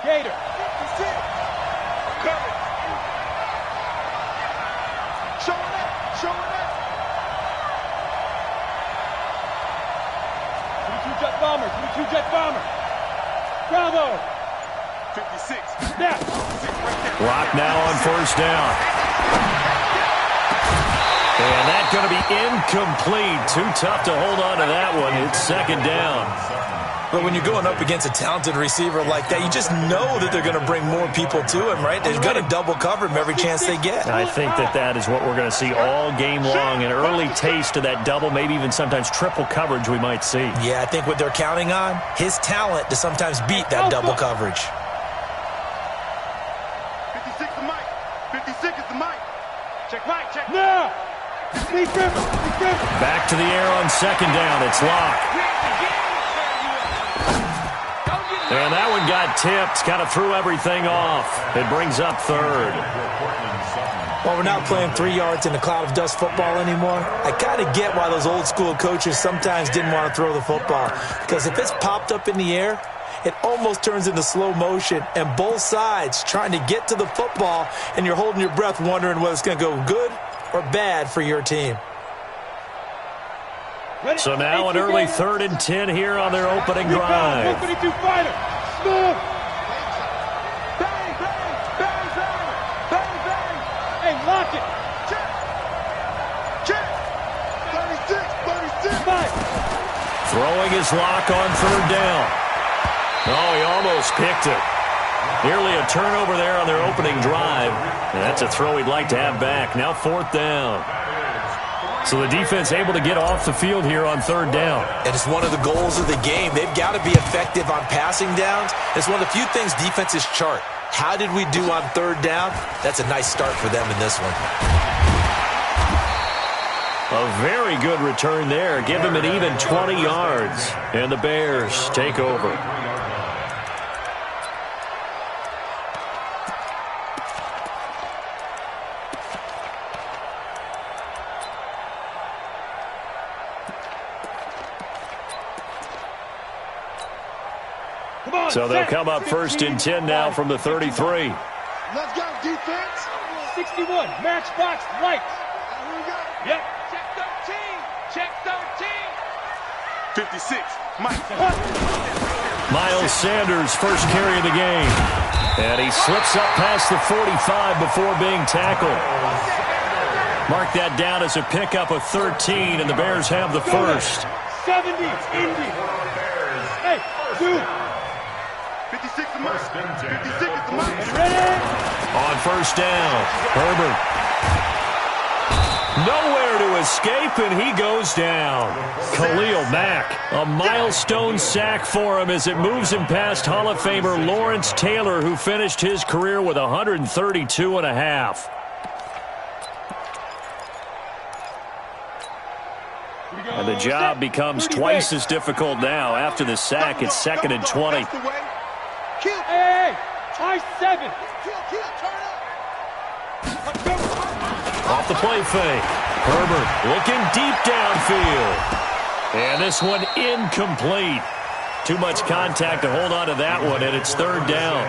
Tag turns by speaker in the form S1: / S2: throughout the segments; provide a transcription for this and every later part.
S1: BigQadeer.
S2: Coming. Showing up.
S1: 22 jet bomber. Bravo.
S2: 56.
S1: Now.
S3: Clock now on first down. And that's going to be incomplete. Too tough to hold on to that one. It's second down.
S4: But when you're going up against a talented receiver like that, you just know that they're going to bring more people to him, right? They're going to double cover him every chance they get.
S3: I think that is what we're going to see all game long. An early taste of that double, maybe even sometimes triple coverage we might see.
S4: Yeah, I think what they're counting on, his talent to sometimes beat that double coverage.
S2: 56 is Mike. 56 is the Mike. Check Mike. Check.
S1: Now.
S3: Back to the air on second down. It's Locke. And that one got tipped. Kind of threw everything off. It brings up third.
S4: Well, we're not playing 3 yards in a cloud of dust football anymore. I kind of get why those old school coaches sometimes didn't want to throw the football. Because if it's popped up in the air, it almost turns into slow motion. And both sides trying to get to the football, and you're holding your breath wondering whether it's going to go good or bad for your team.
S3: So now an early 3rd and 10 here on their opening drive.
S1: 152 fighter. Smooth.
S2: Bang, bang, bang, bang, bang, bang.
S1: Hey, lock it.
S2: Check. 36.
S3: Throwing his Locke on 3rd down. Oh, he almost picked it. Nearly a turnover there on their opening drive. And that's a throw he'd like to have back. Now 4th down. So the defense able to get off the field here on 3rd down.
S4: And it's one of the goals of the game. They've got to be effective on passing downs. It's one of the few things defenses chart. How did we do on 3rd down? That's a nice start for them in this one.
S3: A very good return there. Give him an even 20 yards. And the Bears take over. So they'll come up 1st and 10 now from the 33.
S2: Let's go, defense.
S1: 61, matchbox lights.
S2: Here we go.
S1: Yep.
S2: Check 13. 56. Mike.
S3: Miles Sanders first carry of the game. And he slips up past the 45 before being tackled. Mark that down as a pickup of 13, and the Bears have the first.
S1: 70, Indy. Hey, dude.
S2: 56 is Mike. 56 is the Mike.
S1: Ready?
S3: On first down, Herbert. Nowhere to escape, and he goes down. Khalil Mack, a milestone sack for him as it moves him past Hall of Famer Lawrence Taylor, who finished his career with 132 and a half. And the job becomes twice as difficult now. After the sack, it's 2nd and 20.
S1: Hey, I-7.
S3: Off the play fake. Herbert looking deep downfield. And this one incomplete. Too much contact to hold on to that one, and it's 3rd down.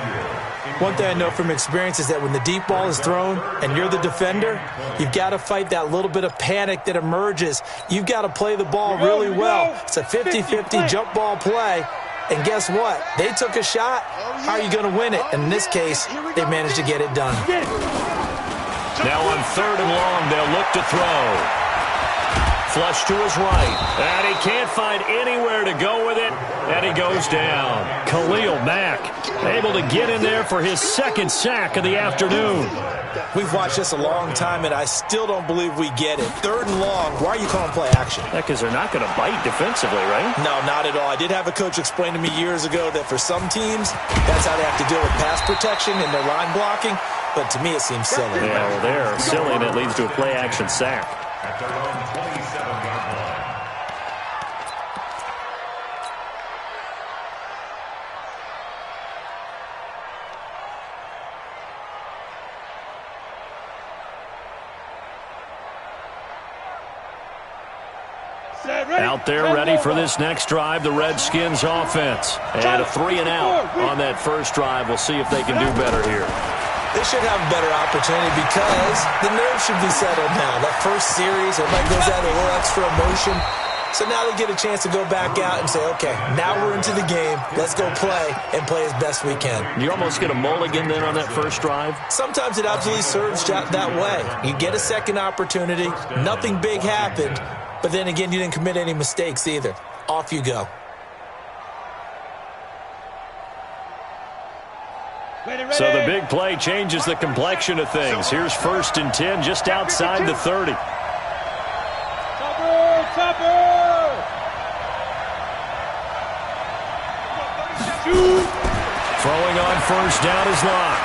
S4: One thing I know from experience is that when the deep ball is thrown and you're the defender, you've got to fight that little bit of panic that emerges. You've got to play the ball really well. It's a 50-50 jump ball play. And guess what? They took a shot. How are you going to win it? And in this case, they managed to get it done.
S3: Now on 3rd and long, they'll look to throw. Flush to his right. And he can't find anywhere to go with it. And he goes down. Khalil Mack able to get in there for his 2nd sack of the afternoon.
S4: We've watched this a long time, and I still don't believe we get it. 3rd and long, why are you calling play action?
S3: Yeah, because they're not going to bite defensively, right?
S4: No, not at all. I did have a coach explain to me years ago that for some teams, that's how they have to deal with pass protection and their line blocking. But to me, it seems silly.
S3: Yeah, well, they're silly, and it leads to a play-action sack.
S5: At their own 27-yard line.
S3: Out there ready for this next drive, the Redskins offense. And a 3-and-out on that first drive. We'll see if they can do better here.
S4: They should have a better opportunity because the nerves should be settled now. That first series, everybody goes out with a little extra emotion. So now they get a chance to go back out and say, okay, now we're into the game. Let's go play and play as best we can.
S3: You almost get a mulligan then on that first drive?
S4: Sometimes it absolutely serves that way. You get a second opportunity. Nothing big happened. But then again, you didn't commit any mistakes either. Off you go.
S3: So the big play changes the complexion of things. Here's 1st and 10 just outside the 30. Throwing on first down is Locke.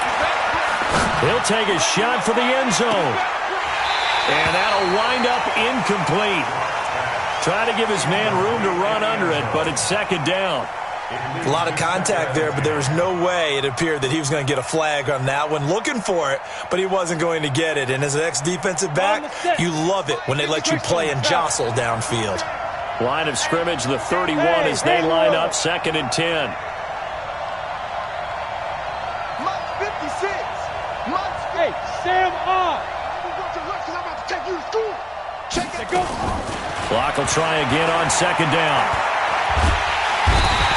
S3: He'll take a shot for the end zone. And that'll wind up incomplete. Trying to give his man room to run under it, but it's 2nd down.
S4: A lot of contact there, but there was no way it appeared that he was going to get a flag on that one. Looking for it, but he wasn't going to get it. And as an ex-defensive back, you love it when they let you play and jostle downfield.
S3: Line of scrimmage, the 31 as they line up 2nd and 10.
S1: Hey, Sam on.
S3: Clock will try again on 2nd down.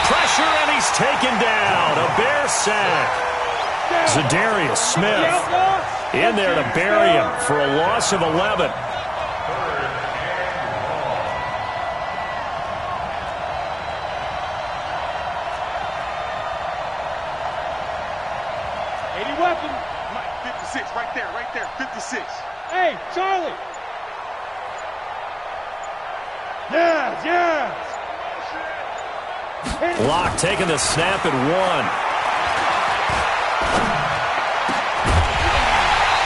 S3: Pressure, and he's taken down. A Bear sack. Zadarius Smith in there to bury him for a loss of 11.
S1: Weapon.
S2: Mike, 56, right there, 56.
S1: Hey, Charlie. Yes.
S3: Locke taking the snap at 1.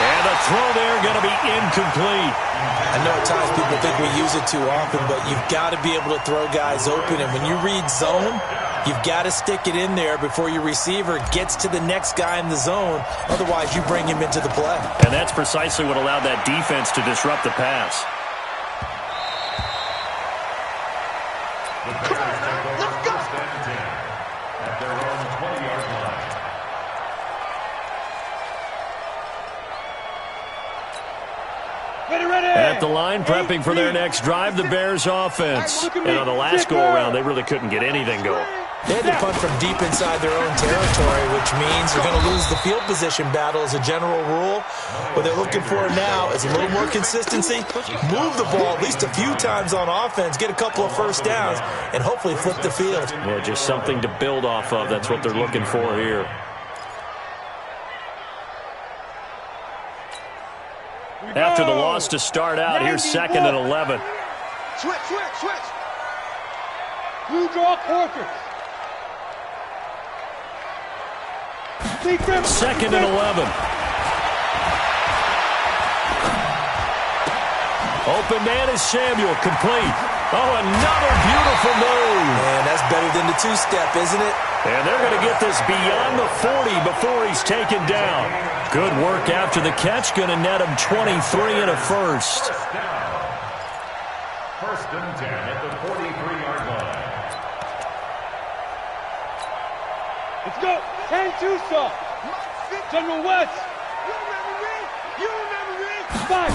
S3: And the throw there going to be incomplete.
S4: I know at times people think we use it too often, but you've got to be able to throw guys open. And when you read zone, you've got to stick it in there before your receiver gets to the next guy in the zone. Otherwise, you bring him into the play.
S3: And that's precisely what allowed that defense to disrupt the pass. At the line, prepping for their next drive, the Bears offense. And on the last go-around, they really couldn't get anything going.
S4: They had to punt from deep inside their own territory, which means they're going to lose the field position battle as a general rule. What they're looking for now is a little more consistency, move the ball at least a few times on offense, get a couple of first downs, and hopefully flip the field.
S3: Yeah, just something to build off of. That's what they're looking for here. After the loss to start out, here's 2nd and 11.
S2: Switch.
S1: Blue draw Corker.
S3: 2nd and 11. Open man is Samuel, complete. Oh, another beautiful move.
S4: And that's better than the two-step, isn't it?
S3: And they're going to get this beyond the 40 before he's taken down. Good work after the catch, going to net him 23 and a first.
S5: 1st and 10 at the 43-yard line.
S1: Let's go. 10-2 stop. General West.
S2: You remember me?
S1: 5.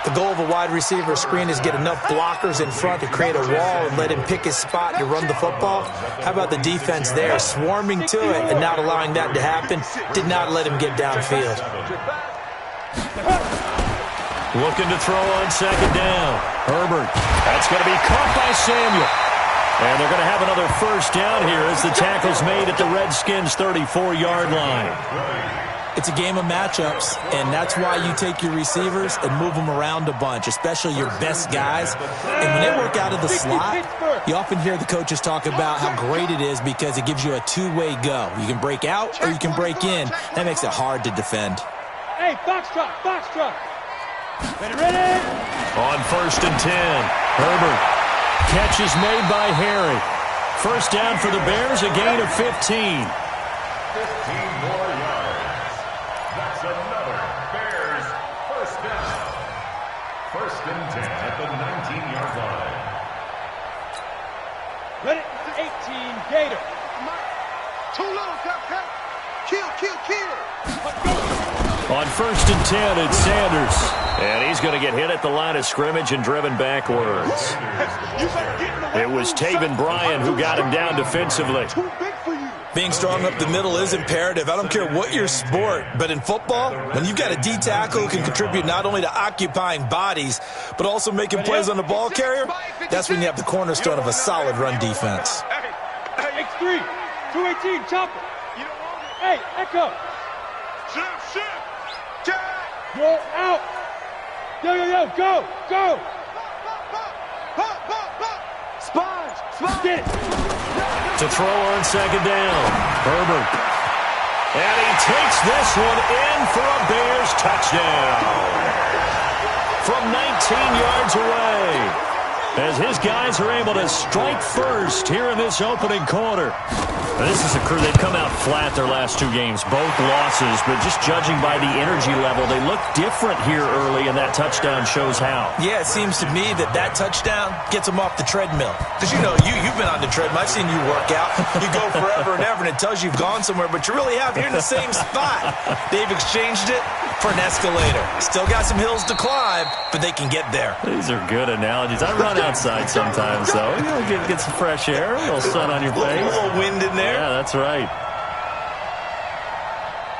S4: The goal of a wide receiver screen is get enough blockers in front to create a wall and let him pick his spot to run the football. How about the defense there, swarming to it and not allowing that to happen? Did not let him get downfield.
S3: Looking to throw on 2nd down. Herbert. That's going to be caught by Samuel. And they're going to have another first down here as the tackle's made at the Redskins' 34-yard line.
S4: It's a game of matchups, and that's why you take your receivers and move them around a bunch, especially your best guys. And when they work out of the slot, you often hear the coaches talk about how great it is because it gives you a two-way go. You can break out or you can break in. That makes it hard to defend.
S1: Hey, box truck. Ready?
S3: On 1st and 10, Herbert. Catch is made by Harry. First down for the Bears, a gain of 15.
S5: 15 more yards. That's another
S1: Gator.
S2: Too low, cut. Kill.
S3: On 1st and 10, it's Sanders. And he's going to get hit at the line of scrimmage and driven backwards. It was Taven Bryan who got him down defensively.
S2: Too big for you.
S4: Being strong up the middle is imperative. I don't care what your sport, but in football, when you've got a D tackle who can contribute not only to occupying bodies, but also making plays on the ball carrier, that's when you have the cornerstone of a solid run defense.
S1: X3, 218, chopper. Hey, Echo.
S2: Shift.
S1: You're out. Yo, go.
S2: Sponge.
S1: Get it.
S3: To throw on 2nd down, Herbert. And he takes this one in for a Bears touchdown. From 19 yards away. As his guys are able to strike first here in this opening quarter. This is a crew, they've come out flat their last 2 games, both losses, but just judging by the energy level, they look different here early, and that touchdown shows how.
S4: Yeah, it seems to me that touchdown gets them off the treadmill. Because, you've been on the treadmill. I've seen you work out. You go forever and ever, and it tells you you've gone somewhere, but you really have. You're in the same spot. They've exchanged it for an escalator. Still got some hills to climb, but they can get there.
S3: These are good analogies. I run outside sometimes, though. Get some fresh air, a little sun on your face.
S4: A little wind in there.
S3: Yeah, that's right.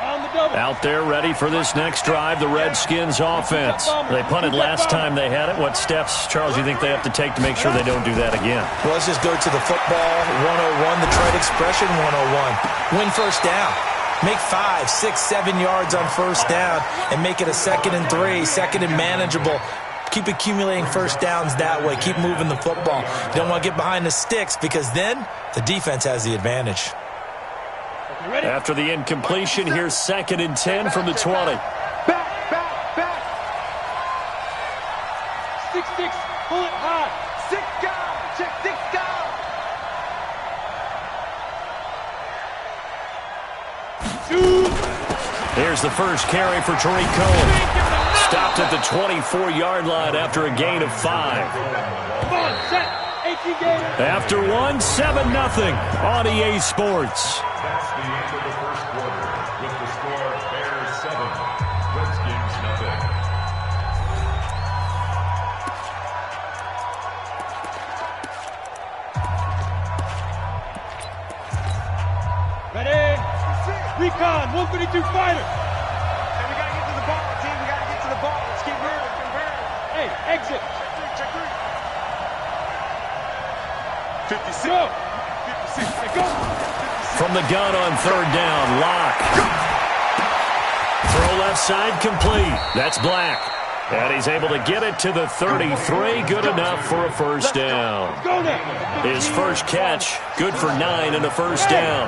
S1: On the double.
S3: Out there ready for this next drive, the Redskins offense. They punted last time they had it. What steps, Charles, you think they have to take to make sure they don't do that again?
S4: Well, let's just go to the football 101, the trade expression 101. Win first down. Make 5, 6, 7 yards on first down and make it a 2nd and 3, 2nd and manageable. Keep accumulating first downs that way. Keep moving the football. You don't want to get behind the sticks because then the defense has the advantage.
S3: After the incompletion, here's 2nd and 10 from the 20.
S2: Back.
S1: 6-6, pull it high.
S2: 6 guys. Check 6 guys.
S3: Here's the first carry for Tariq Cohen. Stopped at the 24-yard line after a gain of 5.
S1: Come on, set. 18 Gator.
S3: After 1, 7-0 on EA Sports.
S5: That's the end of the first quarter. With the score, Bears 7, Redskins nothing.
S1: Ready? Recon, 152 fighter.
S2: Hey, we gotta get to the ball, team. We gotta get to the ball. Let's keep moving.
S1: Hey, exit.
S2: Check 3. 56.
S1: Go.
S2: 56.
S1: Hey, go.
S3: From the gun on 3rd down, Lock. Throw left side complete. That's Black. And he's able to get it to the 33. Good enough for a first down.
S1: Go now.
S3: His first catch, good for 9 and a first down.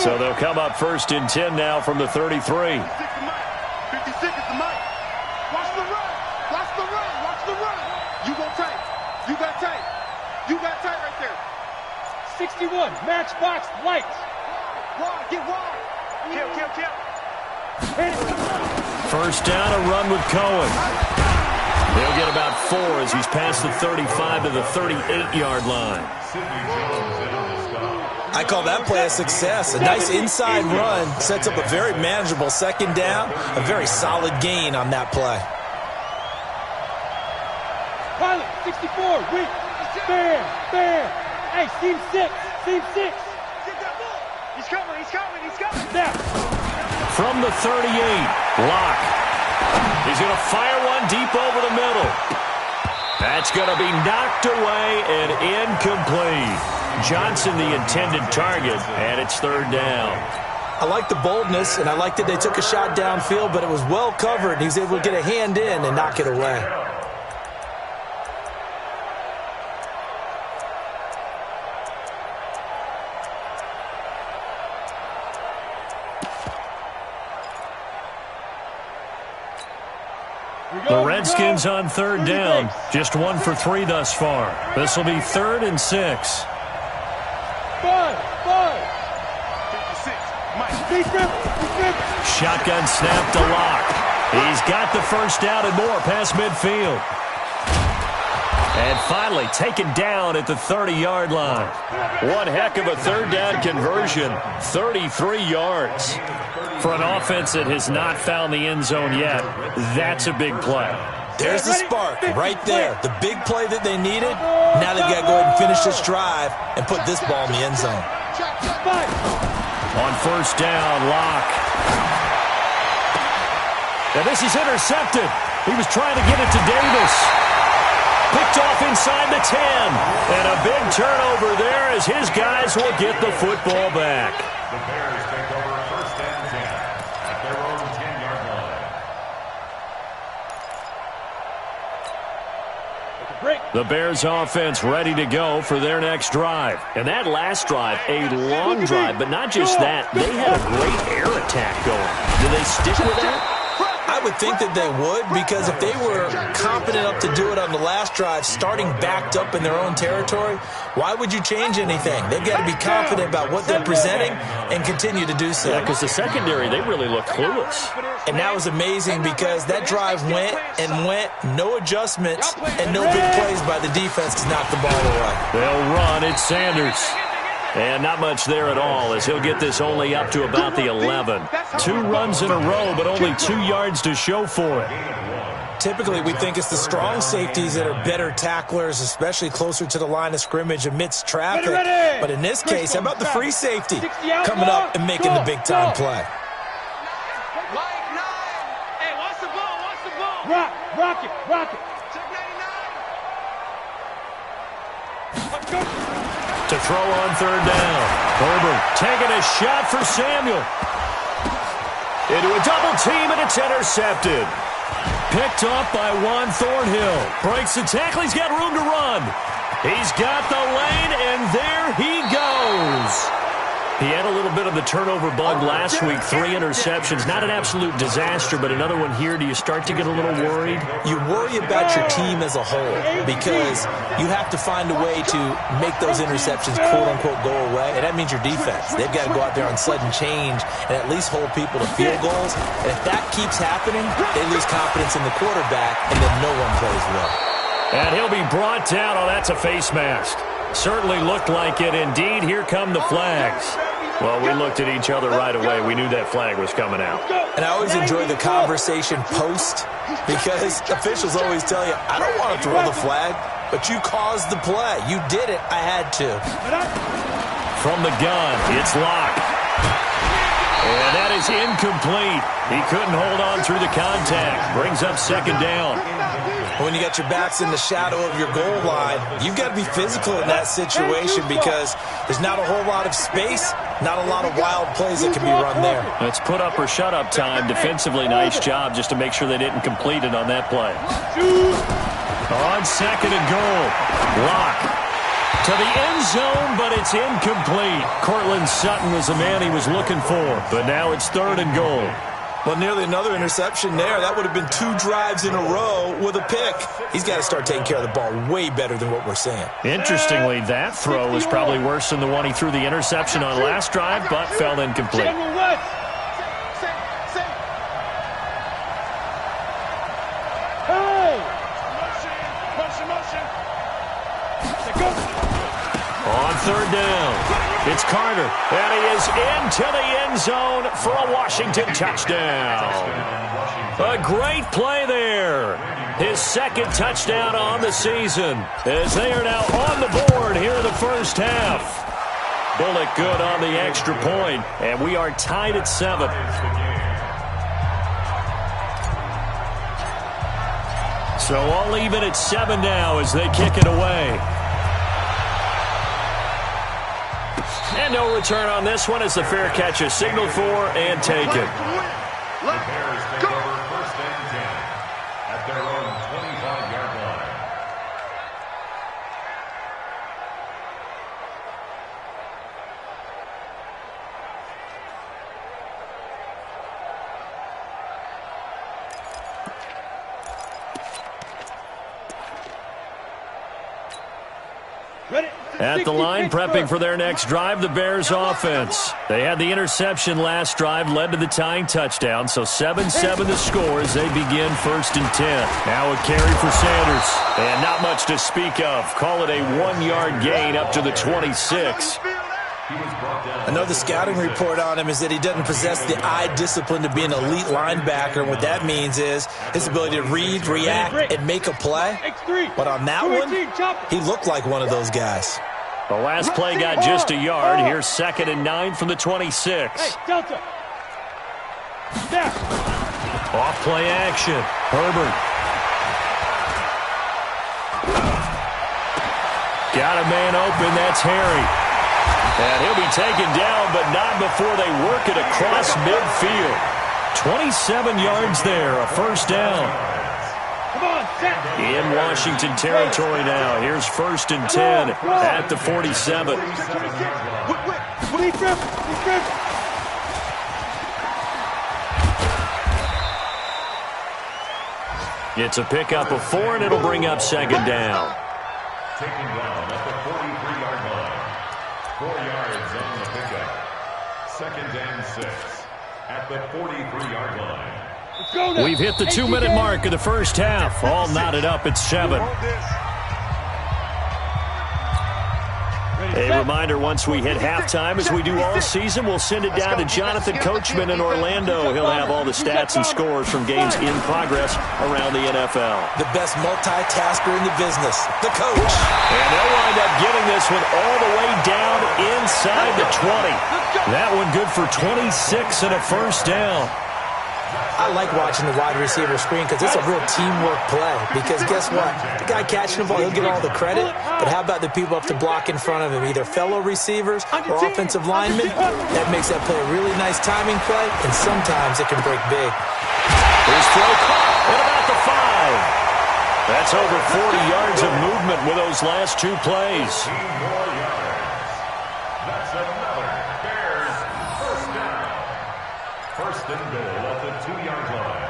S3: So they'll come up 1st and 10 now from the 33.
S2: 56 is the mic. Watch the run. Watch the run. You got tight right there.
S1: 61, matchbox lights.
S2: Wide, get wide. Kill.
S1: Hit it.
S3: First down, a run with Cohen. He'll get about 4 as he's past the 35 to the 38-yard line.
S4: I call that play a success. A nice inside run sets up a very manageable 2nd down, a very solid gain on that play.
S1: Pilot, 64, weak. Bam. Hey, seam 6.
S2: Get that ball. He's coming.
S1: Now.
S3: From the 38, Lock. He's going to fire one deep over the middle. That's going to be knocked away and incomplete. Johnson the intended target, and it's 3rd down.
S4: I like the boldness, and I like that they took a shot downfield, but it was well covered, and he was able to get a hand in and knock it away.
S3: The Redskins on 3rd down. Just 1 for 3 thus far. This will be 3rd and 6.
S1: 5.
S2: 56. Mike.
S3: Shotgun snap to Lock. He's got the first down and more past midfield. And finally taken down at the 30-yard line. One heck of a third down conversion, 33 yards. For an offense that has not found the end zone yet, that's a big play.
S4: There's the spark right there. The big play that they needed. Now they've got to go ahead and finish this drive and put this ball in the end zone.
S3: On first down, Locke. Now this is intercepted. He was trying to get it to Davis. Picked off inside the 10. And a big turnover there as his guys will get the football back.
S5: The Bears take over first and 10 at their own 10-yard line.
S3: The Bears offense ready to go for their next drive. And that last drive, a long drive, but not just that. They had a great air attack going. Do they stick with that?
S4: I would think that they would, because if they were competent enough to do it on the last drive, starting backed up in their own territory, why would you change anything? They've got to be confident about what they're presenting and continue to do so.
S3: Yeah, because the secondary, they really look clueless.
S4: And that was amazing because that drive went and went, no adjustments, and no big plays by the defense to knock the ball away.
S3: They'll run. It's Sanders. And not much there at all as he'll get this only up to about the 11. 2 runs in a row, but only 2 yards to show for it.
S4: Typically, we think it's the strong safeties that are better tacklers, especially closer to the line of scrimmage amidst traffic. But in this case, how about the free safety coming up and making the big-time play?
S1: Hey, watch the ball, watch the ball. Rock it. Let's go.
S3: To throw on third down. Herbert taking a shot for Samuel. Into a double team, and it's intercepted. Picked up by Juan Thornhill. Breaks the tackle. He's got room to run. He's got the lane, and there he goes. He had a little bit of the turnover bug last week. 3 interceptions. Not an absolute disaster, but another one here. Do you start to get a little worried?
S4: You worry about your team as a whole because you have to find a way to make those interceptions, quote-unquote, go away, and that means your defense. They've got to go out there on sudden change and at least hold people to field goals. And if that keeps happening, they lose confidence in the quarterback, and then no one plays well.
S3: And he'll be brought down. Oh, that's a face mask. Certainly looked like it. Indeed, here come the flags. Well, we looked at each other right away. We knew that flag was coming out.
S4: And I always enjoy the conversation post because officials always tell you, I don't want to throw the flag, but you caused the play. You did it. I had to.
S3: From the gun, it's Locke. And that is incomplete. He couldn't hold on through the contact. Brings up second down.
S4: When you got your backs in the shadow of your goal line, you've got to be physical in that situation because there's not a whole lot of space, not a lot of wild plays that can be run there.
S3: It's put up or shut up time. Defensively, nice job just to make sure they didn't complete it on that play. On second and goal, Locke to the end zone, but it's incomplete. Cortland Sutton was the man he was looking for, but now it's third and goal.
S4: Well, nearly another interception there. That would have been 2 drives in a row with a pick. He's got to start taking care of the ball way better than what we're seeing.
S3: Interestingly, that throw was probably worse than the one he threw the interception on last drive, but fell incomplete. On third down, it's Carter, and he is into the end zone for a Washington touchdown. A great play there. His second touchdown on the season as they are now on the board here in the first half. Bullock good on the extra point, and we are tied at 7. So all even at 7 now as they kick it away. And no return on this one as the fair catch is signaled for and taken.
S5: The Bears take over first and 10 at their own 25-yard line.
S3: At the line, prepping for their next drive, the Bears offense. They had the interception last drive, led to the tying touchdown, so 7-7 the score as they begin 1st and 10. Now a carry for Sanders. And not much to speak of. Call it a 1-yard gain up to the 26.
S4: I know the scouting report on him is that he doesn't possess the eye discipline to be an elite linebacker. And what that means is his ability to read, react, and make a play. But on that one, he looked like one of those guys.
S3: The last play got just a yard. Here's 2nd and 9 from the 26.
S1: Hey, Delta.
S3: Off play action. Herbert. Got a man open. That's Harry. And he'll be taken down, but not before they work it across midfield. 27 yards there, a 1st down.
S1: Come on, set.
S3: In Washington territory now. Here's 1st and 10 at the 47. It's a pickup of 4, and it'll bring up 2nd down.
S5: Taken down at the 43-yard line. 4 yards on the pickup. 2nd and 6 at the 43-yard line.
S3: We've hit the 2-minute mark of the 1st half. All knotted up at 7. A reminder, once we hit halftime, as we do all season, we'll send it down to Jonathan Coachman in Orlando. He'll have all the stats and scores from games in progress around the NFL.
S4: The best multitasker in the business, the coach.
S3: And they'll wind up getting this one all the way down inside the 20. That one good for 26 and a 1st down.
S4: I like watching the wide receiver screen because it's a real teamwork play. Because guess what? The guy catching the ball, he'll get all the credit. But how about the people up to block in front of him, either fellow receivers or offensive linemen? That makes that play a really nice timing play, and sometimes it can break big.
S3: Here's throw caught at about the 5. That's over 40 yards of movement with those last 2 plays.
S5: 2 more yards. That's another Bears 1st down. 1st and goal at the 2-yard line.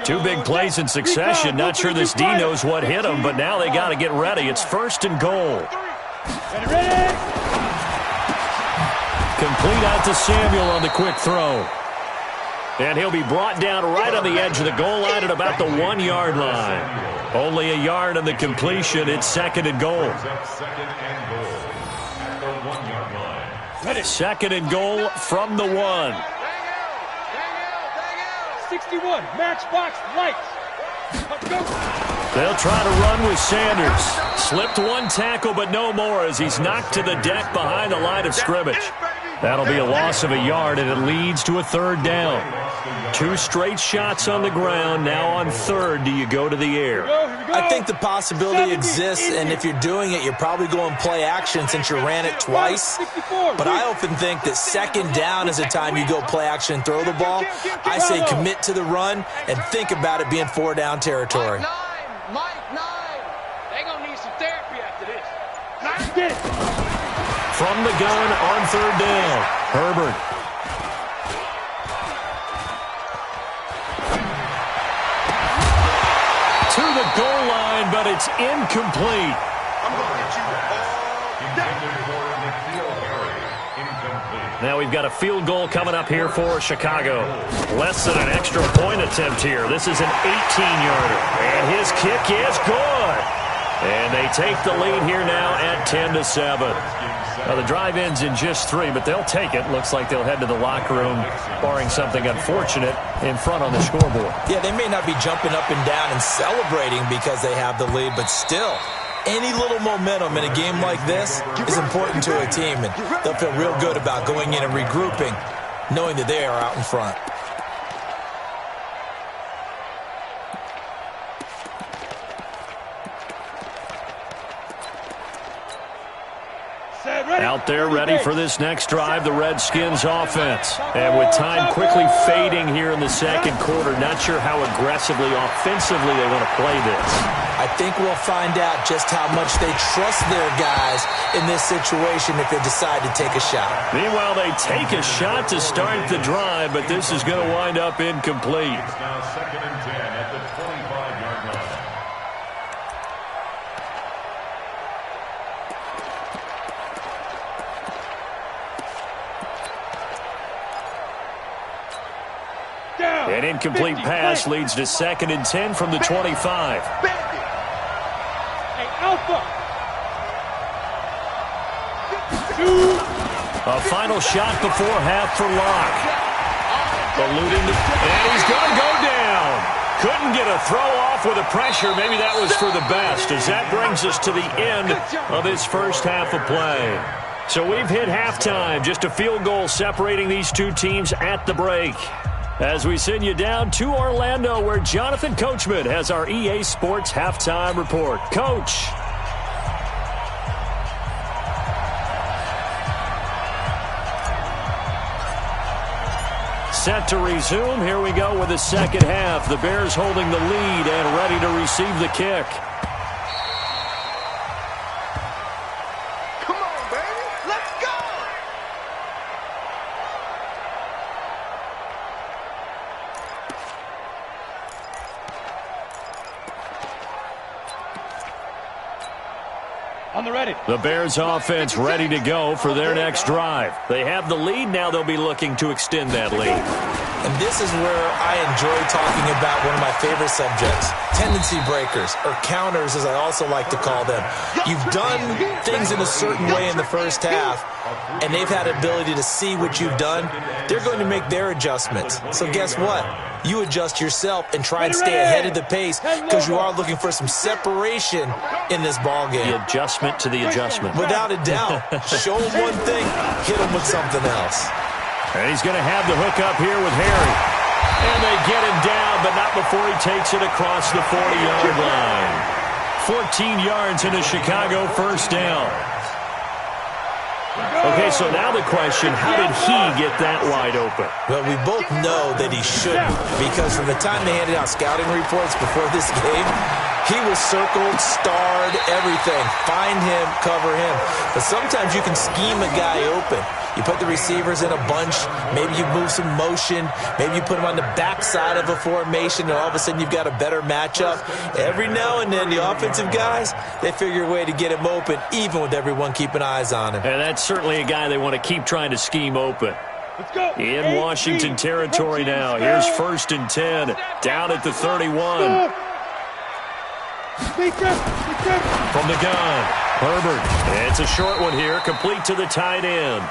S3: Two big plays in succession. Not sure this D knows what hit him, but now they got to get ready. It's 1st and goal.
S1: Ready.
S3: Complete out to Samuel on the quick throw. And he'll be brought down right on the edge of the goal line at about the 1-yard line. Only a yard on the completion. It's 2nd and goal.
S5: 2nd and goal at the 1-yard line.
S3: 2nd and goal from the 1.
S1: 61, matchbox lights. Let's go.
S3: They'll try to run with Sanders. Slipped 1 tackle, but no more as he's knocked to the deck behind the line of scrimmage. That'll be a loss of a yard, and it leads to a 3rd down. 2 straight shots on the ground. Now on 3rd, do you go to the air?
S4: I think the possibility exists, and if you're doing it, you're probably going play action since you ran it twice. But I often think that 2nd down is the time you go play action and throw the ball. I say commit to the run and think about it being 4-down territory.
S6: Mike 9. They gonna need some therapy after this.
S1: Get it.
S3: From the gun on 3rd down, Herbert. To the goal line, but it's incomplete. Now we've got a field goal coming up here for Chicago. Less than an extra point attempt here. This is an 18-yarder. And his kick is good. And they take the lead here now at 10-7. Now the drive ends in just 3, but they'll take it. Looks like they'll head to the locker room, barring something unfortunate, in front on the scoreboard.
S4: Yeah, they may not be jumping up and down and celebrating because they have the lead, but still, any little momentum in a game like this is important to a team, and they'll feel real good about going in and regrouping, knowing that they are out in front.
S3: Out there ready for this next drive, the Redskins offense. And with time quickly fading here in the second quarter, not sure how aggressively, offensively they want to play this.
S4: I think we'll find out just how much they trust their guys in this situation if they decide to take a shot.
S3: Meanwhile, they take a shot to start the drive, but this is going to wind up incomplete.
S5: It's now 2nd and 10 at the 25-yard line.
S3: An incomplete pass leads to 2nd and 10 from the 25.
S1: Hey, Alpha.
S3: A final shot before half for Locke. Eluding, and he's going to go down. Couldn't get a throw off with the pressure. Maybe that was for the best, as that brings us to the end of this first half of play. So we've hit halftime. Just a field goal separating these two teams at the break. As we send you down to Orlando, where Jonathan Coachman has our EA Sports Halftime Report. Coach. Set to resume. Here we go with the second half. The Bears holding the lead and ready to receive the kick.
S2: Come on, baby. Let's go.
S1: On the ready.
S3: The Bears offense ready to go for their next drive. They have the lead. Now they'll be looking to extend that lead.
S4: And this is where I enjoy talking about one of my favorite subjects, tendency breakers, or counters as I also like to call them. You've done things in a certain way in the first half, and they've had the ability to see what you've done. They're going to make their adjustments. So guess what? You adjust yourself and try and stay ahead of the pace because you are looking for some separation in this ball game.
S3: The adjustment to the adjustment.
S4: Without a doubt. Show them one thing, hit them with something else.
S3: And he's going to have the hook up here with Harry. And they get him down, but not before he takes it across the 40-yard line. 14 yards in a Chicago first down. Okay, so now the question, how did he get that wide open?
S4: Well, we both know that he shouldn't, because from the time they handed out scouting reports before this game, he was circled, starred, everything. Find him, cover him. But sometimes you can scheme a guy open. You put the receivers in a bunch. Maybe you move some motion. Maybe you put them on the backside of a formation, and all of a sudden you've got a better matchup. Every now and then, the offensive guys, they figure a way to get him open, even with everyone keeping eyes on him.
S3: And that's certainly a guy they want to keep trying to scheme open.
S1: Let's go.
S3: In Washington territory now. Here's 1st and 10, down at the 31. From the gun, Herbert. It's a short one here, complete to the tight end.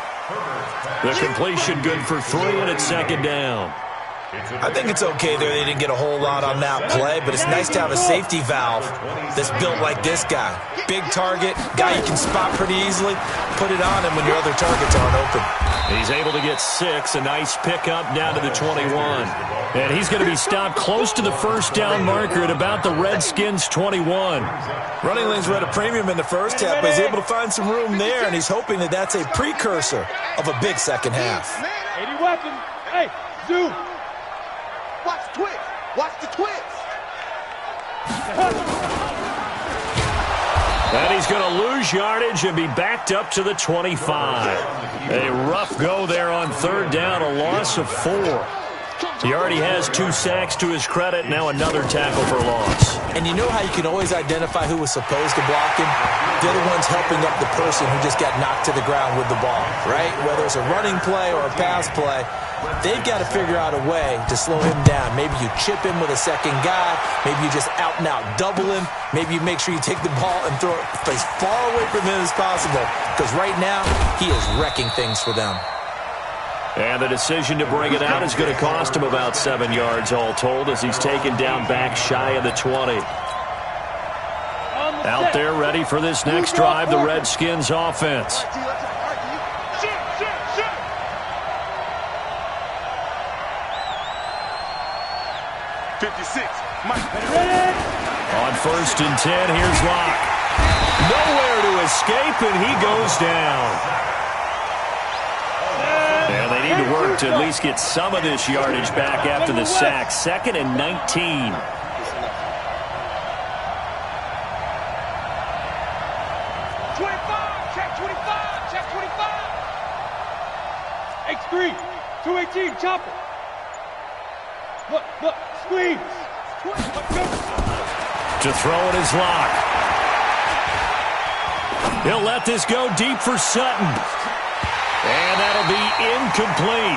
S3: The completion good for 3, and it's 2nd down.
S4: I think it's okay there. They didn't get a whole lot on that play, but it's nice to have a safety valve that's built like this guy. Big target, guy you can spot pretty easily. Put it on him when your other targets aren't open.
S3: He's able to get 6, a nice pickup down to the 21. And he's going to be stopped close to the first down marker at about the Redskins' 21.
S4: Running lanes were at a premium in the first half, but he's able to find some room there, and he's hoping that that's a precursor of a big second half.
S1: 80 weapons. Hey, Zoo.
S2: Watch the twist. Watch the twist.
S3: And he's going to lose yardage and be backed up to the 25. A rough go there on 3rd down, a loss of 4. He already has 2 sacks to his credit, now another tackle for loss.
S4: And you know how you can always identify who was supposed to block him? They're the ones helping up the person who just got knocked to the ground with the ball, right? Whether it's a running play or a pass play, they've got to figure out a way to slow him down. Maybe you chip him with a second guy. Maybe you just out-and-out double him. Maybe you make sure you take the ball and throw it as far away from him as possible, because right now he is wrecking things for them.
S3: And the decision to bring it out is going to cost him about 7 yards all told, as he's taken down back shy of the 20. Out there ready for this next drive, the Redskins offense.
S2: 56, Mike.
S3: On 1st and 10, here's Locke. Nowhere to escape, and he goes down. They need to work to at least get some of this yardage back after the sack. 2nd and 19.
S1: Check 25. X3, 218, chopper. Look, squeeze.
S3: To throw it is Locke. He'll let this go deep for Sutton. And that'll be incomplete.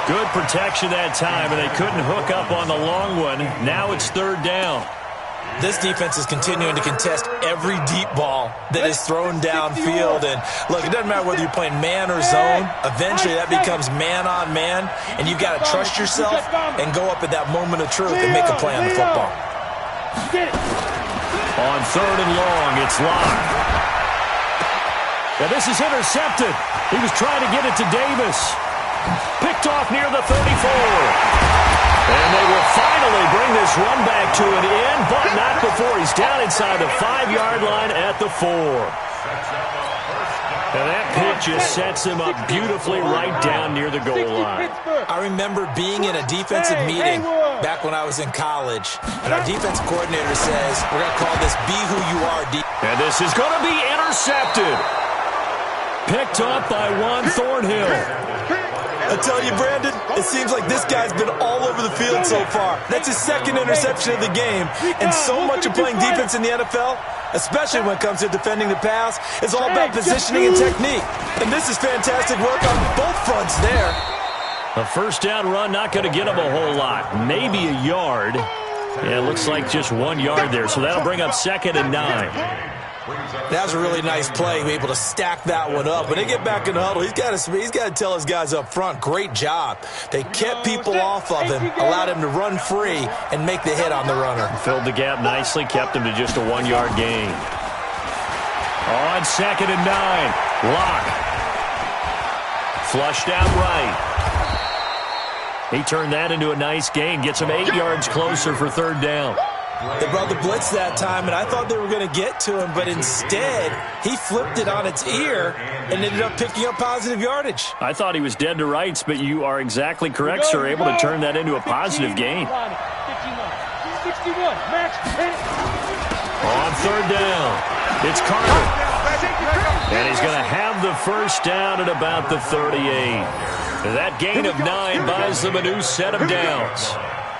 S3: Good protection that time, and they couldn't hook up on the long one. Now it's 3rd down.
S4: This defense is continuing to contest every deep ball that is thrown downfield. And, look, it doesn't matter whether you're playing man or zone. Eventually, that becomes man-on-man, and you've got to trust yourself and go up at that moment of truth and make a play on the football.
S3: On 3rd and long, it's Locke. Now, this is intercepted. He was trying to get it to Davis. Picked off near the 34. And they will finally bring this run back to an end, but not before he's down inside the 5-yard line at the 4. And that pitch just sets him up beautifully right down near the goal line.
S4: I remember being in a defensive meeting back when I was in college, and our defense coordinator says, we're going to call this Be Who You Are.
S3: And this is going to be intercepted. Picked up by Juan Thornhill.
S4: I tell you, Brandon, it seems like this guy's been all over the field so far. That's his 2nd interception of the game. And so much of playing defense in the NFL, especially when it comes to defending the pass, is all about positioning and technique. And this is fantastic work on both fronts there.
S3: A 1st down run, not going to get him a whole lot. Maybe a yard. Yeah, it looks like just 1 yard there. So that'll bring up 2nd and 9.
S4: That was a really nice play, able to stack that one up. When they get back in the huddle, he's got to tell his guys up front, great job. They kept people off of him, allowed him to run free and make the hit on the runner.
S3: Filled the gap nicely, kept him to just a 1-yard gain. On 2nd and 9, Locke. Flushed out right. He turned that into a nice gain, gets him 8 yards closer for 3rd down.
S4: They brought the blitz that time, and I thought they were going to get to him, but instead, he flipped it on its ear and ended up picking up positive yardage.
S3: I thought he was dead to rights, but you are exactly correct, sir. Able to turn that into a positive gain.
S1: 61, Max.
S3: On 3rd down, it's Carter. And he's going to have the 1st down at about the 38. That gain of 9 buys them a new set of downs.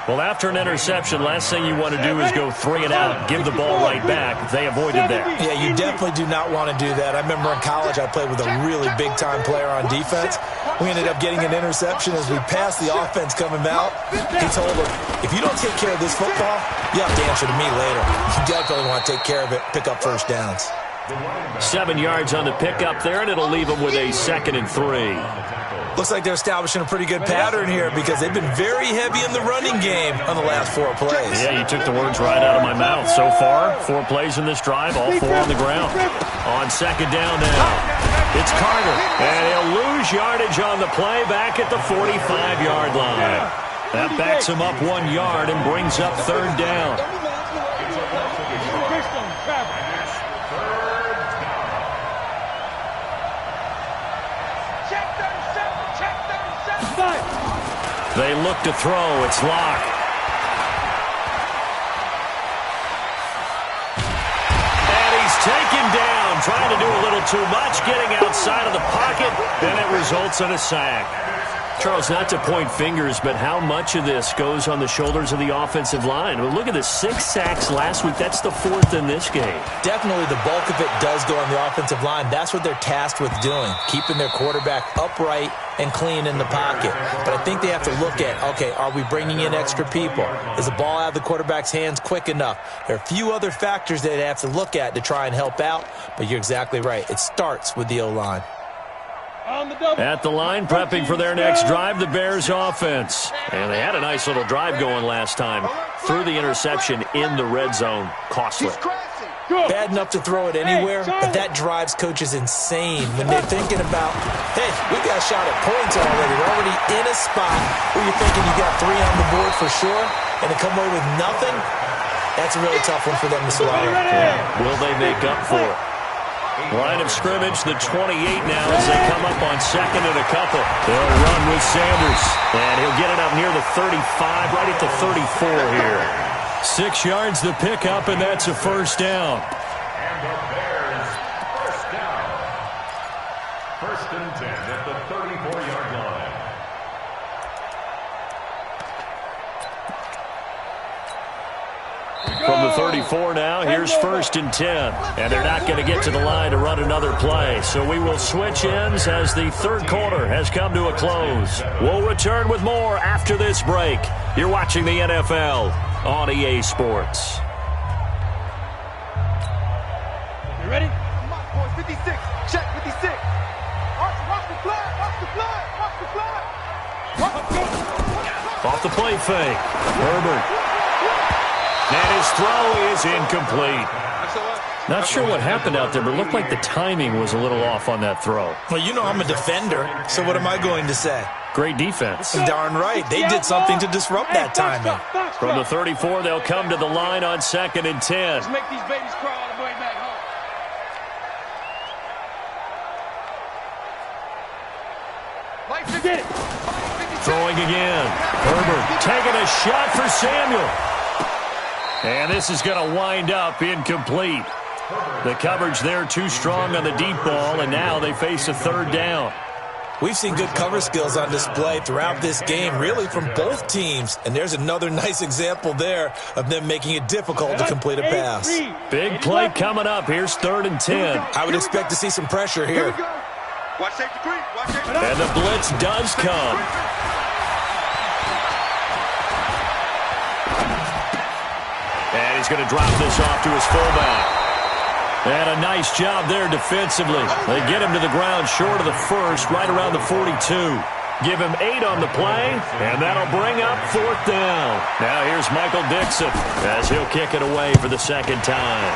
S3: Well, after an interception, last thing you want to do is go 3 and out, give the ball right back. They avoided that.
S4: Yeah, you definitely do not want to do that. I remember in college I played with a really big-time player on defense. We ended up getting an interception as we passed the offense coming out. He told him, if you don't take care of this football, you have to answer to me later. You definitely want to take care of it, pick up 1st downs.
S3: 7 yards on the pickup there, and it'll leave them with a 2nd and 3.
S4: Looks like they're establishing a pretty good pattern here because they've been very heavy in the running game on the last 4 plays.
S3: Yeah, you took the words right out of my mouth. So far, 4 plays in this drive, all 4 on the ground. On 2nd down now, it's Carter. And he'll lose yardage on the play back at the 45-yard line. That backs him up 1 yard and brings up 3rd down. They look to throw. It's Locke. And he's taken down, trying to do a little too much, getting outside of the pocket. Then it results in a sack. Charles, not to point fingers, but how much of this goes on the shoulders of the offensive line? I mean, look at the 6 sacks last week. That's the 4th in this game.
S4: Definitely the bulk of it does go on the offensive line. That's what they're tasked with doing, keeping their quarterback upright and clean in the pocket. But I think they have to look at, okay, are we bringing in extra people? Is the ball out of the quarterback's hands quick enough? There are a few other factors that they have to look at to try and help out, but you're exactly right. It starts with the O-line.
S3: At the line, prepping for their next drive, the Bears offense. And they had a nice little drive going last time. Threw the interception in the red zone. Costly.
S4: Bad enough to throw it anywhere, but that drives coaches insane when they're thinking about, hey, we got a shot at points already. We're already in a spot where you're thinking you got 3 on the board for sure, and to come away with nothing, that's a really tough one for them to swallow.
S3: Yeah. Will they make up for it? Line of scrimmage, the 28 now as they come up on second and a couple. They'll run with Sanders, and he'll get it up near the 35, right at the 34 here. 6 yards the pickup, and that's a first down.
S5: And the Bears, first down. First and 10 at the 34-yard line.
S3: From the 34 now, here's first and 10. And they're not going to get to the line to run another play. So we will switch ends as the third quarter has come to a close. We'll return with more after this break. You're watching the NFL on EA Sports.
S1: You ready?
S2: Come on, boys. 56. Check 56. Watch the flag. Watch the flag. Watch the flag.
S3: Off the play fake. Herbert. And his throw is incomplete. Not sure what happened out there, but it looked like the timing was a little off on that throw.
S4: Well, you know I'm a defender, so what am I going to say?
S3: Great defense.
S4: Darn right. They did something to disrupt that timing.
S3: From the 34, they'll come to the line on second and 10.
S6: Let's make these babies crawl all the way back home.
S1: Get it.
S3: Throwing again. Herbert taking a shot for Samuel. And this is going to wind up incomplete. The coverage there too strong on the deep ball, and now they face a third down.
S4: We've seen good cover skills on display throughout this game, really from both teams. And there's another nice example there of them making it difficult to complete a pass.
S3: Big play coming up. Here's third and 10.
S4: I would expect to see some pressure here.
S2: Watch safety creep. Watch safety.
S3: And the blitz does come. And he's going to drop this off to his fullback. And a nice job there defensively. They get him to the ground short of the first, right around the 42. Give him 8 on the play, and that'll bring up fourth down. Now here's Michael Dixon as he'll kick it away for the second time.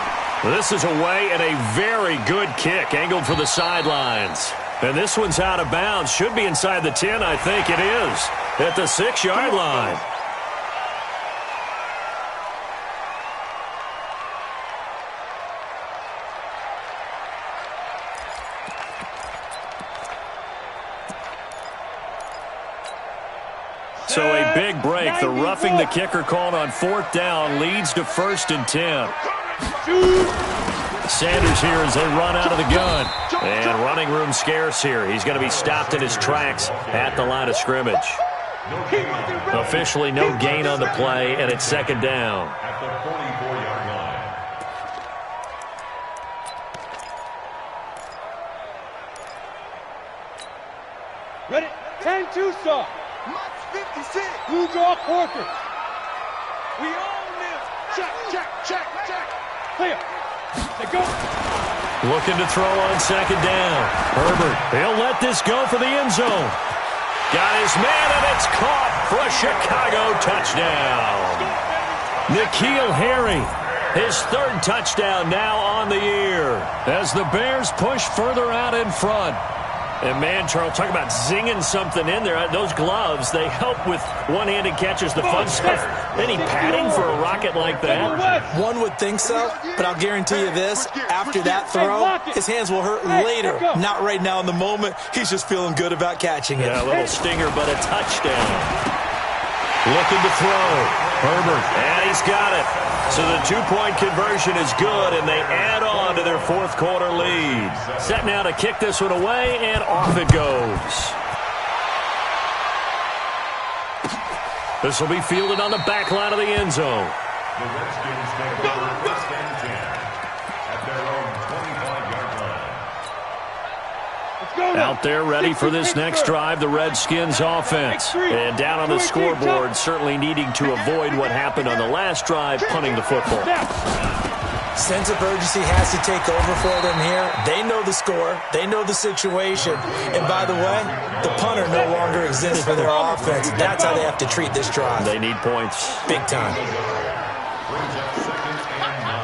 S3: This is away and a very good kick, angled for the sidelines. And this one's out of bounds. Should be inside the 10, I think it is. At the 6-yard line. So a big break. The roughing the kicker called on fourth down leads to first and 10. Sanders here as they run out of the gun. And running room scarce here. He's going to be stopped in his tracks at the line of scrimmage. Officially no gain on the play, and it's second down.
S5: At the 44-yard line.
S1: Ready? 10-2 stop.
S2: Max 56.
S1: Blue jaw Corker.
S2: We own this. Check, check, check, check.
S1: Clear. They go.
S3: Looking to throw on second down. Herbert, he'll let this go for the end zone. Got his man, and it's caught for a Chicago touchdown. N'Keal Harry, his third touchdown now on the year as the Bears push further out in front. And, man, Charles, talk about zinging something in there. Those gloves, they help with one-handed catches, the fun stuff. Any padding for a rocket like that?
S4: One would think so, but I'll guarantee you this. After that throw, his hands will hurt later. Not right now in the moment. He's just feeling good about catching it.
S3: Yeah, a little stinger, but a touchdown. Looking to throw. Herbert, and he's got it. So the two-point conversion is good, and they add on to their fourth quarter lead. Set now to kick this one away, and off it goes. This will be fielded on the back line of the end zone.
S5: The Redskins take over first and 10 at their own 25-yard line.
S3: Out there ready for this next drive, the Redskins offense. And down on the scoreboard, certainly needing to avoid what happened on the last drive, punting the football.
S4: Sense of urgency has to take over for them here. They know the score. They know the situation. And by the way, the punter no longer exists for their offense. That's how they have to treat this drive.
S3: They need points.
S4: Big time.
S5: Brings up second and 9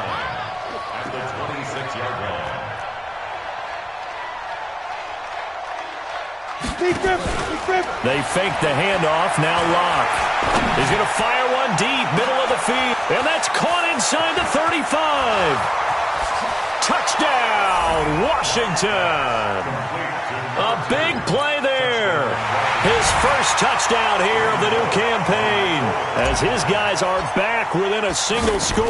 S5: at the 26-yard line.
S3: They fake the handoff. Now Locke. He's going to fire one deep, middle of the field. And that's caught inside the 35. touchdown, Washington. A big play there. His first touchdown here of the new campaign as his guys are back within a single score.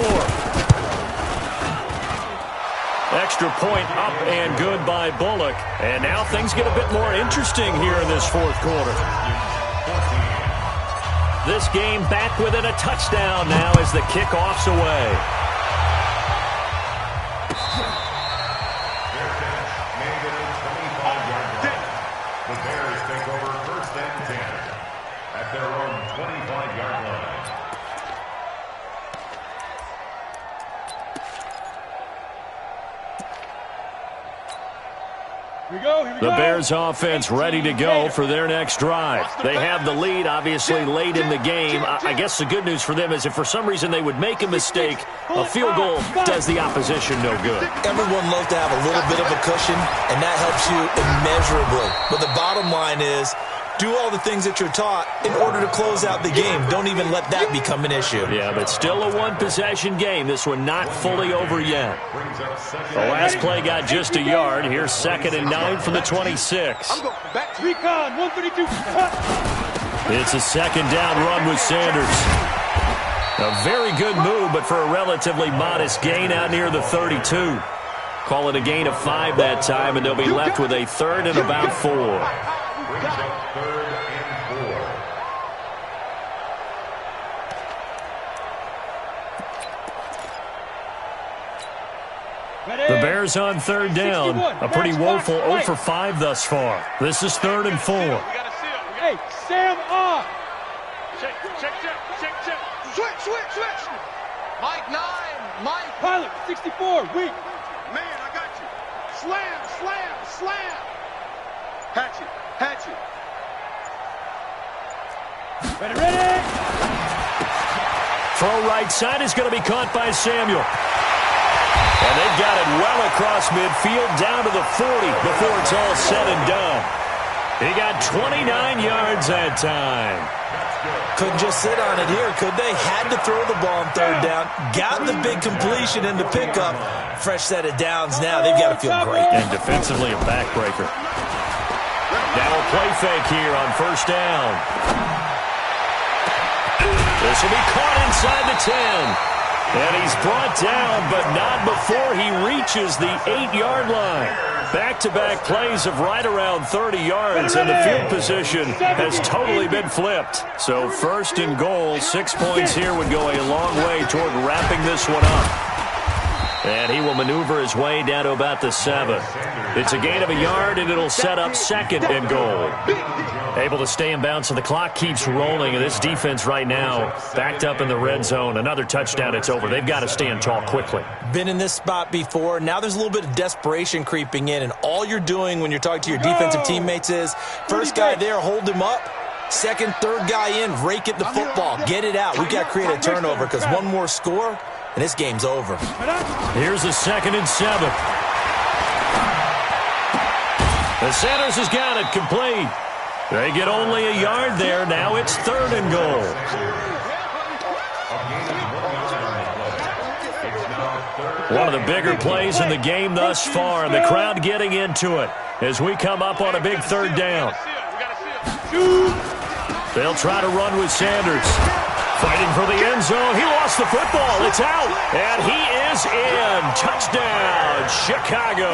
S3: Extra point up and good by Bullock. And now things get a bit more interesting here in this fourth quarter. This game back within a touchdown now as the kickoff's away.
S5: The Bears take over first and 10 at their own 25-yard line.
S1: Here we go.
S3: The Bears offense ready to go for their next drive. They have the lead, obviously, late in the game. I guess the good news for them is if for some reason they would make a mistake, a field goal does the opposition no good.
S4: Everyone loves to have a little bit of a cushion, and that helps you immeasurably. But the bottom line is, do all the things that you're taught in order to close out the game. Don't even let that become an issue.
S3: Yeah, but still a one-possession game. This one not fully over yet. The last play got just a yard. Here's 2nd and 9 from the 26.
S1: Recon, 132.
S3: It's a second down run with Sanders. A very good move, but for a relatively modest gain out near the 32. Call it a gain of 5 that time, and they'll be left with a 3rd and about 4.
S5: Brings up 3rd and 4.
S3: The Bears on 3rd down. A pretty woeful 0 for 5 thus far. This is 3rd and 4.
S1: Hey, Sam off.
S6: Check. Switch. Mike 9. Mike.
S1: Pilot, 64, weak.
S2: Man, I got you. Slam. Hatchet.
S1: Ready.
S3: Throw right side is going to be caught by Samuel. And they've got it well across midfield down to the 40 before it's all said and done. He got 29 yards that time.
S4: Couldn't just sit on it here, could they? Had to throw the ball on 3rd down. Got the big completion in the pickup. Fresh set of downs now. They've got to feel great.
S3: And defensively a backbreaker. Now a play fake here on 1st down. This will be caught inside the 10. And he's brought down, but not before he reaches the 8-yard line. Back-to-back plays of right around 30 yards, and the field position has totally been flipped. So 1st and goal, 6 points here would go a long way toward wrapping this one up. And he will maneuver his way down to about the 7. It's a gain of a yard, and it'll set up 2nd and goal. Able to stay in bounds, and the clock keeps rolling. And this defense right now backed up in the red zone. Another touchdown, it's over. They've got to stand tall quickly.
S4: Been in this spot before. Now there's a little bit of desperation creeping in, and all you're doing when you're talking to your defensive teammates is first guy there, hold him up. Second, third guy in, rake at the football. Get it out. We've got to create a turnover because one more score, and this game's over.
S3: Here's a 2nd and 7. The Sanders has got it complete. They get only a yard there. Now it's 3rd and goal. One of the bigger plays in the game thus far, and the crowd getting into it as we come up on a big 3rd down. They'll try to run with Sanders. Fighting for the end zone. He lost the football. It's out. And he is in. Touchdown, Chicago.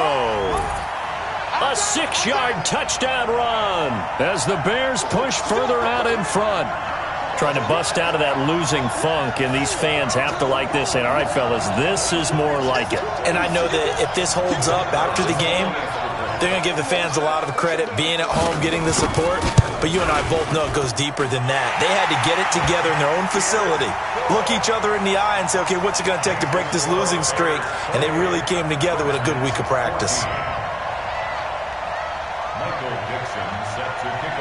S3: A 6-yard touchdown run as the Bears push further out in front. Trying to bust out of that losing funk, and these fans have to like this. And all right, fellas, this is more like it.
S4: And I know that if this holds up after the game, they're going to give the fans a lot of credit, being at home, getting the support. But you and I both know it goes deeper than that. They had to get it together in their own facility, look each other in the eye and say, okay, what's it going to take to break this losing streak? And they really came together with a good week of practice.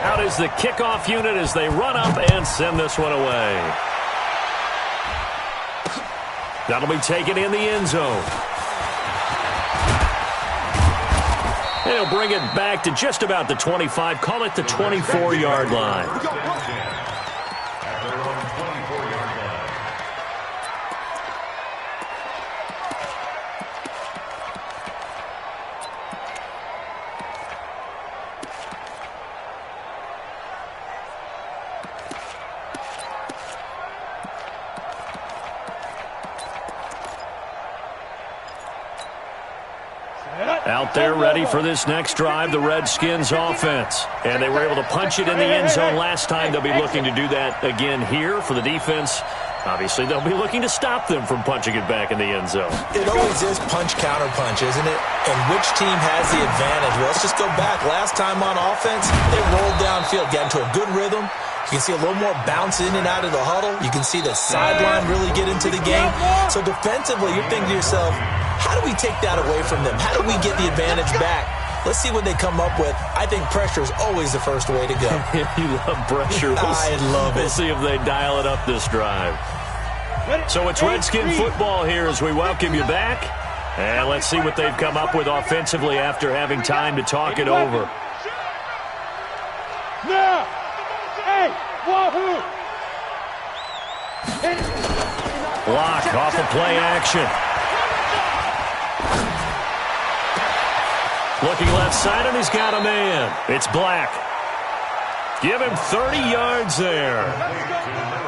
S3: Out is the kickoff unit as they run up and send this one away. That'll be taken in the end zone. And he'll bring it back to just about the 25. Call it the 24-yard line. Out there ready for this next drive, the Redskins offense. And they were able to punch it in the end zone last time. They'll be looking to do that again here for the defense. Obviously, they'll be looking to stop them from punching it back in the end zone.
S4: It always is punch, counter punch, isn't it? And which team has the advantage? Well, let's just go back. Last time on offense, they rolled downfield, got into a good rhythm. You can see a little more bounce in and out of the huddle. You can see the sideline really get into the game. So defensively, you're thinking to yourself, how do we take that away from them? How do we get the advantage back? Let's see what they come up with. I think pressure is always the first way to go.
S3: You love pressure.
S4: I love it.
S3: We'll see if they dial it up this drive. So it's Redskin football here as we welcome you back. And let's see what they've come up with offensively after having time to talk it over.
S1: Now, hey, wahoo!
S3: Block off of play action. Looking left side, and he's got a man. It's Black. Give him 30 yards there.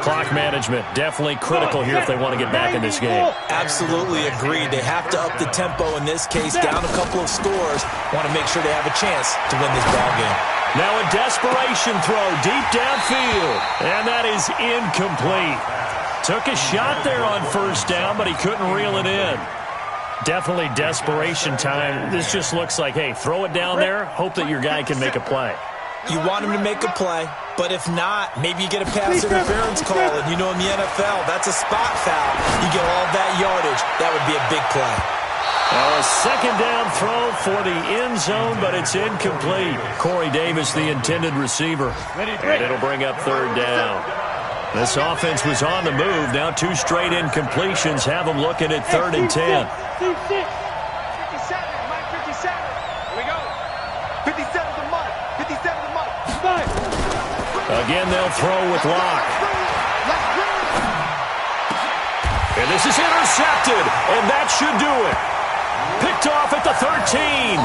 S3: Clock management definitely critical here if they want to get back in this game.
S4: Absolutely agreed. They have to up the tempo in this case, down a couple of scores. Want to make sure they have a chance to win this ball game.
S3: Now a desperation throw deep downfield, and that is incomplete. Took a shot there on first down, but he couldn't reel it in. Definitely desperation time. This just looks like, hey, throw it down there, hope that your guy can make a play.
S4: You want him to make a play, but if not, maybe you get a pass interference call, and you know in the NFL, that's a spot foul. You get all that yardage. That would be a big play.
S3: A second down throw for the end zone, but it's incomplete. Corey Davis, the intended receiver, and it'll bring up third down. This offense was on the move. Now 2 straight incompletions have them looking at 3rd and 10.
S6: 57, Mike, 57. Here we go.
S2: 57 the money. 57 the money.
S3: Again, they'll throw with Locke. And this is intercepted, and that should do it. Picked off at the 13.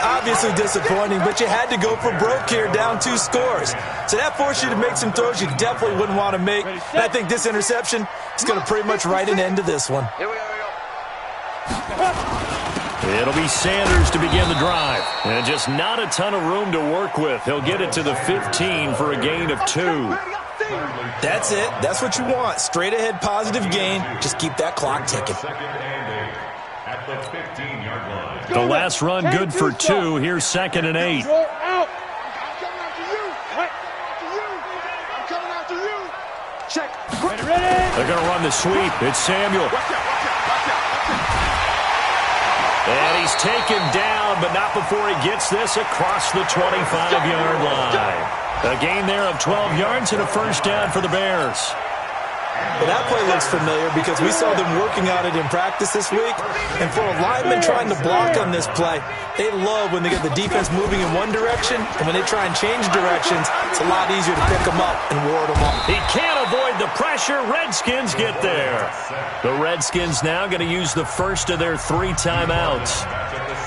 S4: Obviously disappointing, but you had to go for broke here, down 2 scores. So that forced you to make some throws you definitely wouldn't want to make. And I think this interception is going to pretty much write an end to this one.
S6: Here we go.
S3: It'll be Sanders to begin the drive. And just not a ton of room to work with. He'll get it to the 15 for a gain of 2.
S4: That's it. That's what you want. Straight ahead positive gain. Just keep that clock ticking.
S5: At the 15-yard line.
S3: The last run good for 2. Here's 2nd and 8.
S2: I'm coming after you. Check.
S3: They're going to run the sweep. It's Samuel. And he's taken down, but not before he gets this across the 25-yard line. A gain there of 12 yards and a first down for the Bears.
S4: Well, that play looks familiar because we saw them working on it in practice this week. And for a lineman trying to block on this play, they love when they get the defense moving in one direction. And when they try and change directions, it's a lot easier to pick them up and ward them off.
S3: He can't avoid the pressure. Redskins get there. The Redskins now going to use the first of their 3 timeouts,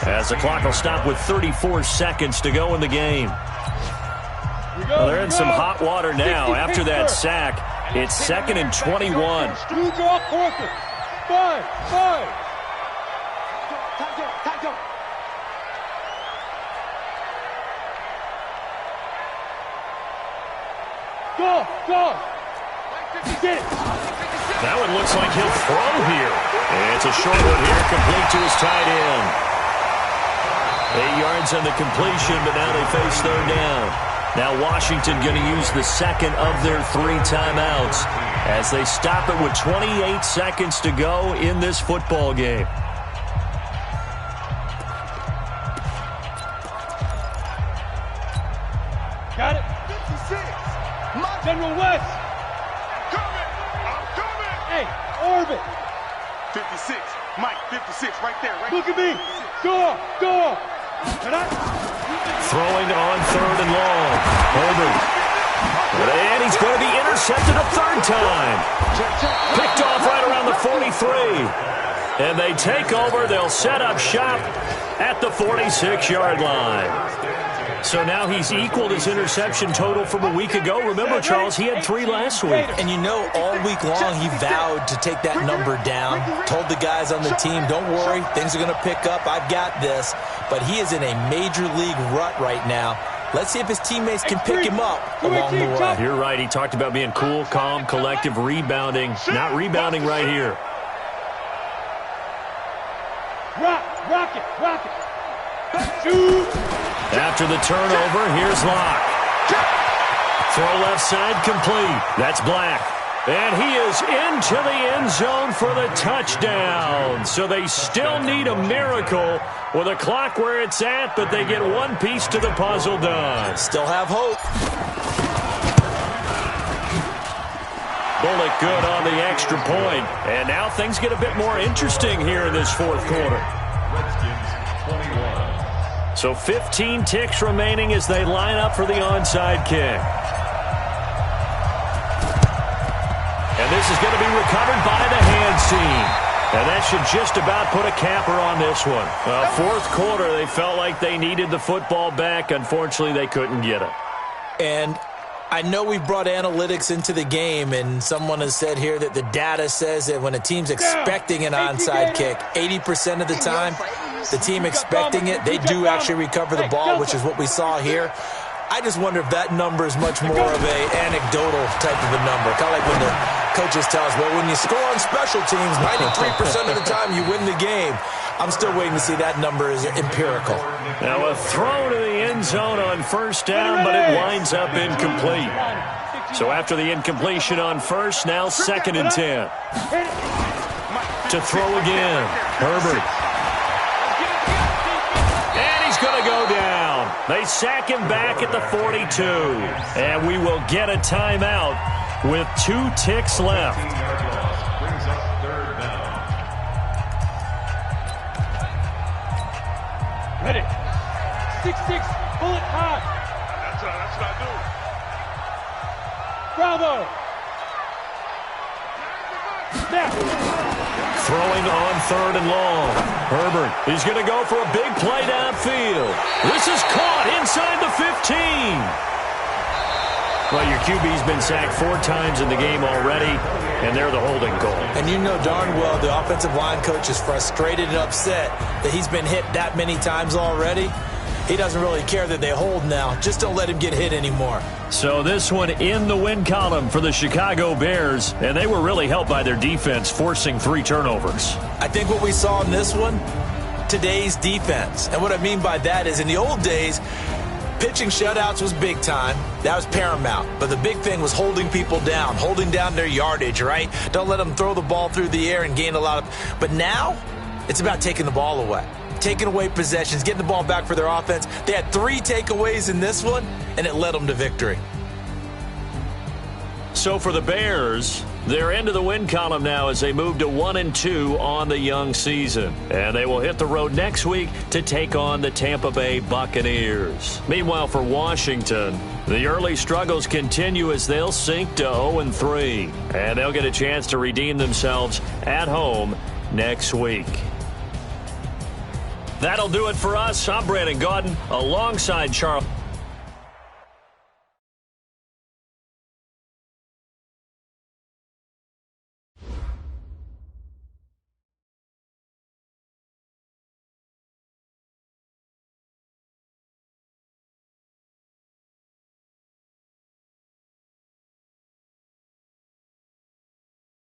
S3: as the clock will stop with 34 seconds to go in the game. Well, they're in some hot water now after that sack. It's 2nd and 21.
S1: You draw closer. 5. Go. Get it.
S3: That one looks like he'll throw here. And it's a short one here, complete to his tight end. 8 yards on the completion, but now they face 3rd down. Now Washington going to use the second of their 3 timeouts as they stop it with 28 seconds to go in this football game.
S1: Got it.
S2: 56.
S1: General West.
S2: I'm coming.
S1: Hey, Orbit.
S2: 56. Mike, 56 right there.
S1: Look at me. Go.
S3: Throwing on 3rd and long. Herbert. And he's going to be intercepted a 3rd time. Picked off right around the 43. And they take over. They'll set up shop at the 46-yard line. So now he's equaled his interception total from a week ago. Remember, Charles, he had 3 last week.
S4: And you know, all week long he vowed to take that number down. Told the guys on the team, don't worry, things are going to pick up. I've got this. But he is in a major league rut right now. Let's see if his teammates can pick him up along the way.
S3: You're right. He talked about being cool, calm, collective, rebounding. Not rebounding right here.
S1: Rock it. Shoot.
S3: After the turnover, here's Locke. Throw left side complete. That's Black. And he is into the end zone for the touchdown. So they still need a miracle with a clock where it's at, but they get one piece to the puzzle done.
S4: Still have hope.
S3: Bullock good on the extra point. And now things get a bit more interesting here in this fourth quarter.
S5: Redskins 21.
S3: So 15 ticks remaining as they line up for the onside kick. And this is going to be recovered by the hands team. And that should just about put a capper on this one. Well, fourth quarter, they felt like they needed the football back. Unfortunately, they couldn't get it.
S4: And I know we've brought analytics into the game, and someone has said here that the data says that when a team's expecting an onside kick, 80% of the time, the team expecting it, they do actually recover the ball, which is what we saw here. I just wonder if that number is much more of a anecdotal type of a number. Kind of like when the coaches tell us, well, when you score on special teams, 93% of the time you win the game. I'm still waiting to see that number is empirical.
S3: Now a throw to the end zone on first down, but it winds up incomplete. So after the incompletion on first, now 2nd and 10. To throw again, Herbert. And he's going to go down. They sack him back at the 42. And we will get a timeout with 2 ticks left.
S5: Brings up 3rd down.
S1: Ready. 6-6, bullet hot.
S2: That's what I do.
S1: Bravo. Snap.
S3: Throwing on 3rd and long. Herbert is going to go for a big play downfield. This is caught inside the 15. Well, your QB's been sacked 4 times in the game already, and they're the holding call.
S4: And you know darn well the offensive line coach is frustrated and upset that he's been hit that many times already. He doesn't really care that they hold now. Just don't let him get hit anymore.
S3: So this one in the win column for the Chicago Bears, and they were really helped by their defense, forcing 3 turnovers.
S4: I think what we saw in this one, today's defense. And what I mean by that is in the old days, pitching shutouts was big time. That was paramount. But the big thing was holding people down, holding down their yardage, right? Don't let them throw the ball through the air and gain a lot of... But now, it's about taking the ball away. Taking away possessions, getting the ball back for their offense. They had 3 takeaways in this one, and it led them to victory.
S3: So for the Bears, they're into the win column now as they move to 1-2 on the young season. And they will hit the road next week to take on the Tampa Bay Buccaneers. Meanwhile, for Washington, the early struggles continue as they'll sink to 0-3. And they'll get a chance to redeem themselves at home next week. That'll do it for us. I'm Brandon Gaudin alongside Charles.